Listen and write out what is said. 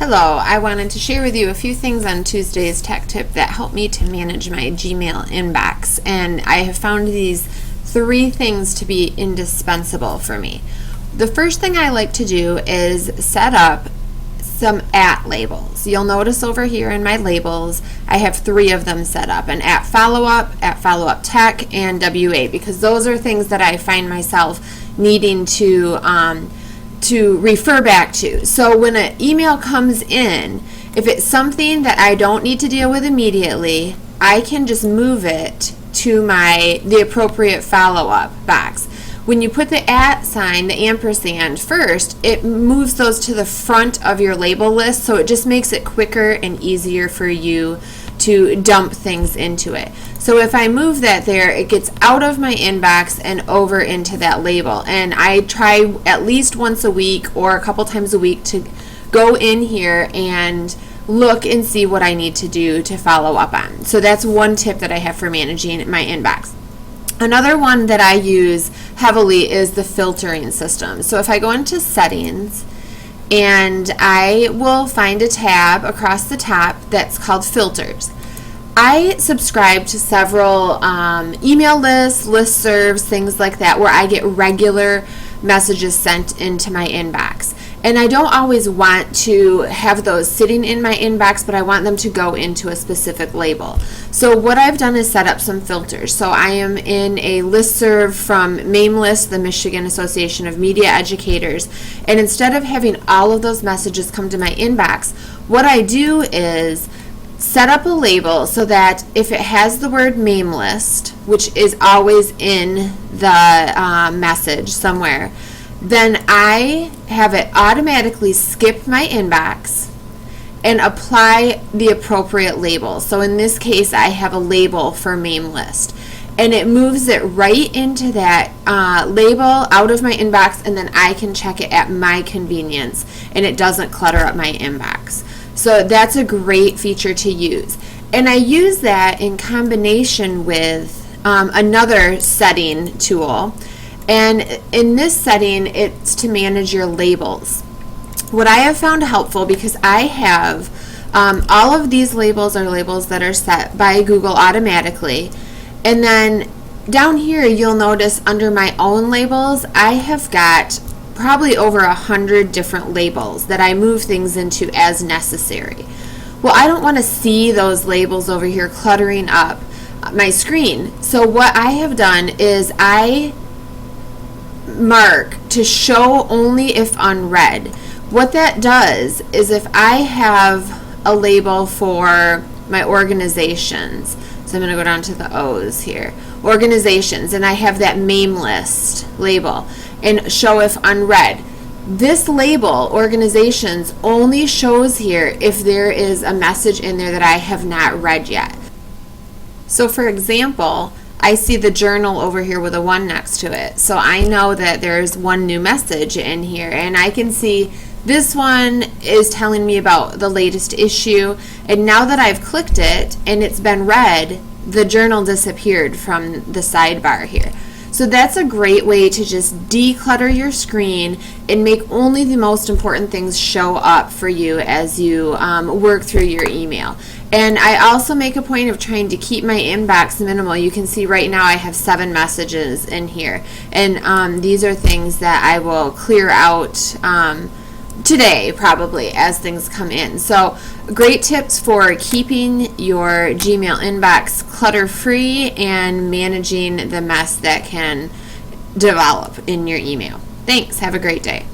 Hello, I wanted to share with you a few things on Tuesday's Tech Tip that help me to manage my Gmail inbox, and I have found these 3 things to be indispensable for me. The first thing I like to do is set up some @ labels. You'll notice over here in my labels, I have 3 of them set up, an @follow-up, @follow-up tech, and WA, because those are things that I find myself needing to refer back to. So when an email comes in, if it's something that I don't need to deal with immediately, I can just move it to the appropriate follow-up box. When you put the @ sign, the ampersand first, it moves those to the front of your label list, so it just makes it quicker and easier for you to dump things into it. So if I move that there, it gets out of my inbox and over into that label. And I try at least once a week or a couple times a week to go in here and look and see what I need to do to follow up on. So that's one tip that I have for managing my inbox. Another one that I use heavily is the filtering system. So if I go into settings, and I will find a tab across the top that's called filters. I subscribe to several email lists, listservs, things like that, where I get regular messages sent into my inbox. And I don't always want to have those sitting in my inbox, but I want them to go into a specific label. So what I've done is set up some filters. So I am in a listserv from MAMEList, the Michigan Association of Media Educators, and instead of having all of those messages come to my inbox, what I do is set up a label so that if it has the word MAMEList, which is always in the message somewhere, then I have it automatically skip my inbox and apply the appropriate label. So in this case, I have a label for MAMEList, and it moves it right into that label out of my inbox, and then I can check it at my convenience, and it doesn't clutter up my inbox. So that's a great feature to use. And I use that in combination with another setting tool. And in this setting, it's to manage your labels. What I have found helpful, because I have all of these labels are labels that are set by Google automatically. And then down here, you'll notice under my own labels, I have got probably over 100 different labels that I move things into as necessary. Well, I don't want to see those labels over here cluttering up my screen. So what I have done is I mark to show only if unread. What that does is if I have a label for my organizations, so I'm going to go down to the O's here, organizations, and I have that MAMEList label and show if unread. This label, organizations, only shows here if there is a message in there that I have not read yet. So for example, I see the journal over here with a 1 next to it. So I know that there's one new message in here, and I can see this one is telling me about the latest issue. And now that I've clicked it and it's been read, the journal disappeared from the sidebar here. So that's a great way to just declutter your screen and make only the most important things show up for you as you work through your email. And I also make a point of trying to keep my inbox minimal. You can see right now I have 7 messages in here. And these are things that I will clear out today probably as things come in. So great tips for keeping your Gmail inbox clutter-free and managing the mess that can develop in your email. Thanks. Have a great day.